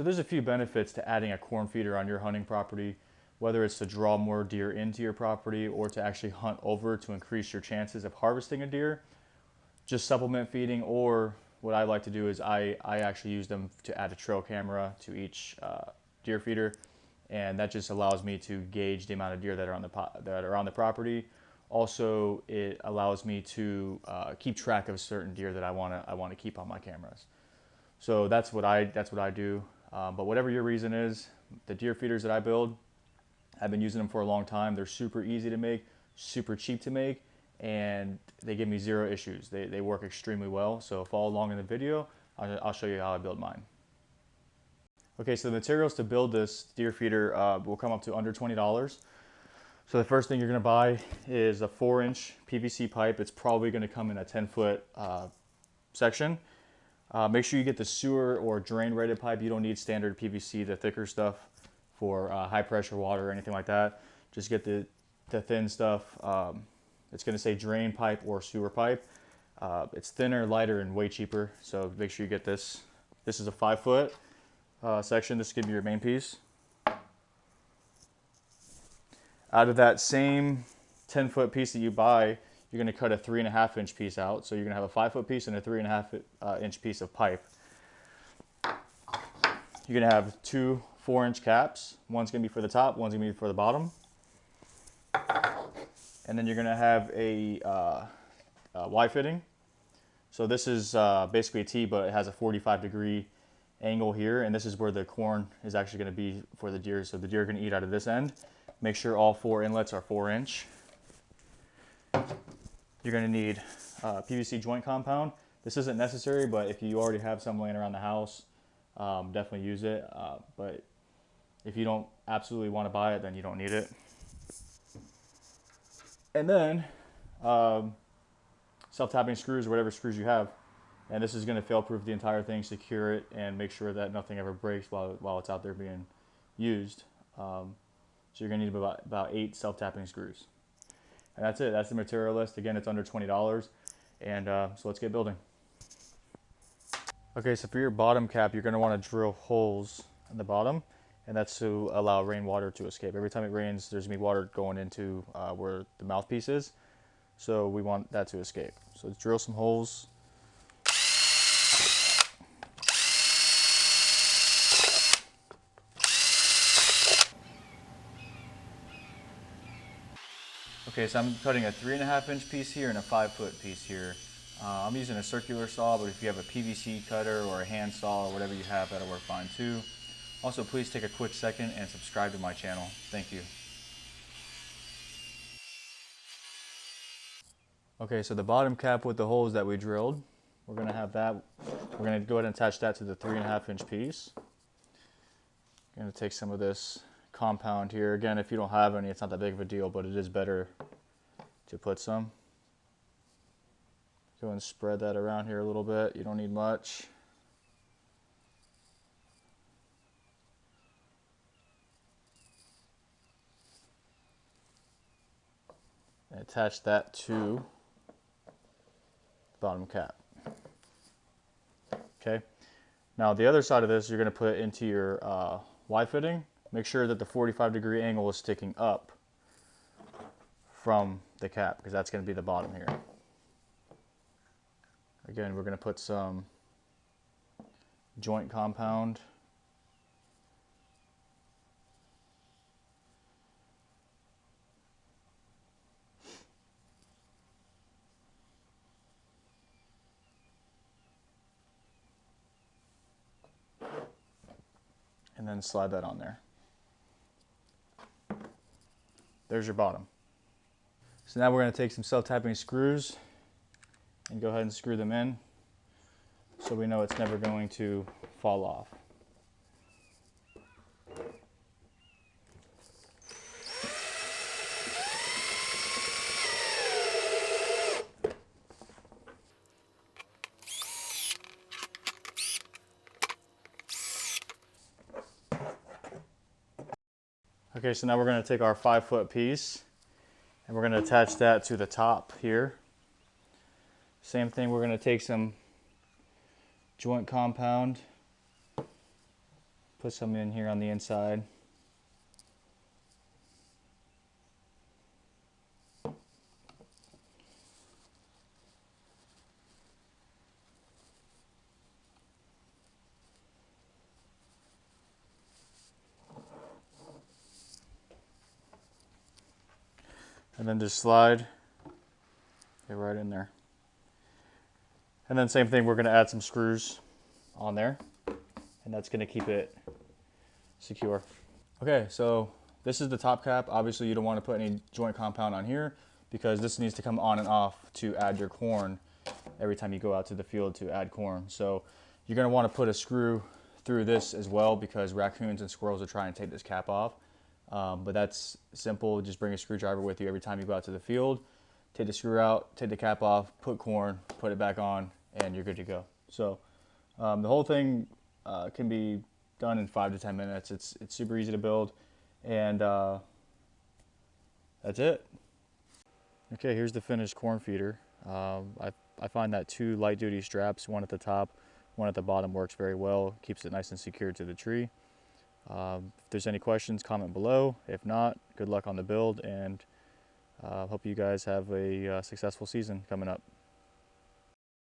So there's a few benefits to adding a corn feeder on your hunting property, whether it's to draw more deer into your property or to actually hunt over to increase your chances of harvesting a deer. Just supplement feeding, or what I like to do is I actually use them to add a trail camera to each deer feeder, and that just allows me to gauge the amount of deer that are on the property. Also, it allows me to keep track of certain deer that I want to keep on my cameras. So that's what I do. But whatever your reason is, the deer feeders that I build, I've been using them for a long time. They're super easy to make, super cheap to make, and they give me zero issues. They work extremely well. So follow along in the video. I'll show you how I build mine. Okay, so the materials to build this deer feeder will come up to under $20. So the first thing you're gonna buy is a 4-inch PVC pipe. It's probably gonna come in a 10-foot section. Make sure you get the sewer or drain rated pipe. You don't need standard PVC, the thicker stuff for high pressure water or anything like that. Just get the thin stuff. It's gonna say drain pipe or sewer pipe. It's thinner, lighter, and way cheaper. So make sure you get this. This is a 5-foot section. This could be your main piece. Out of that same 10-foot piece that you buy, you're going to cut a 3.5-inch piece out. So you're going to have a 5-foot piece and a 3.5-inch piece of pipe. You're going to have two 4-inch caps. One's going to be for the top, one's going to be for the bottom. And then you're going to have a Y fitting. So this is basically a T, but it has a 45-degree angle here, and this is where the corn is actually going to be for the deer. So the deer are going to eat out of this end. Make sure all 4 inlets are 4-inch. You're going to need PVC joint compound. This isn't necessary, but if you already have some laying around the house, definitely use it. But if you don't absolutely want to buy it, then you don't need it. And then self-tapping screws or whatever screws you have. And this is going to fail-proof the entire thing, secure it, and make sure that nothing ever breaks while it's out there being used. So you're going to need about 8 self-tapping screws. And that's it. That's the material list. Again, it's under $20. And so let's get building. Okay, so for your bottom cap, you're going to want to drill holes in the bottom. And that's to allow rainwater to escape. Every time it rains, there's going to be water going into where the mouthpiece is. So we want that to escape. So let's drill some holes. Okay, so I'm cutting a 3.5-inch piece here and a 5-foot piece here. I'm using a circular saw, but if you have a PVC cutter or a hand saw or whatever you have, that'll work fine too. Also, please take a quick second and subscribe to my channel. Thank you. Okay, so the bottom cap with the holes that we drilled, we're gonna have that. We're gonna go ahead and attach that to the 3.5-inch piece. I'm gonna take some of this compound here. Again, if you don't have any, it's not that big of a deal, but it is better to put some. Go and spread that around here a little bit. You don't need much. And attach that to the bottom cap. Okay. Now the other side of this, you're going to put into your Y fitting. Make sure that the 45-degree angle is sticking up from the cap, because that's going to be the bottom here. Again, we're going to put some joint compound. And then slide that on there. There's your bottom. So now we're going to take some self-tapping screws and go ahead and screw them in so we know it's never going to fall off. Okay, so now we're going to take our 5-foot piece and we're going to attach that to the top here. Same thing, we're going to take some joint compound Put some in here on the inside. And then just slide it right in there. And then same thing, we're gonna add some screws on there, and that's gonna keep it secure. Okay, so this is the top cap. Obviously you don't wanna put any joint compound on here because this needs to come on and off to add your corn every time you go out to the field to add corn. So you're gonna wanna put a screw through this as well because raccoons and squirrels are trying to take this cap off. But that's simple. Just bring a screwdriver with you every time you go out to the field. Take the screw out, take the cap off, put corn, put it back on, and you're good to go. So the whole thing can be done in 5 to 10 minutes. It's super easy to build, and that's it. Okay, here's the finished corn feeder. I find that 2 light duty straps, one at the top, one at the bottom, works very well. Keeps it nice and secure to the tree. If there's any questions, comment below. If not, good luck on the build, and hope you guys have a successful season coming up.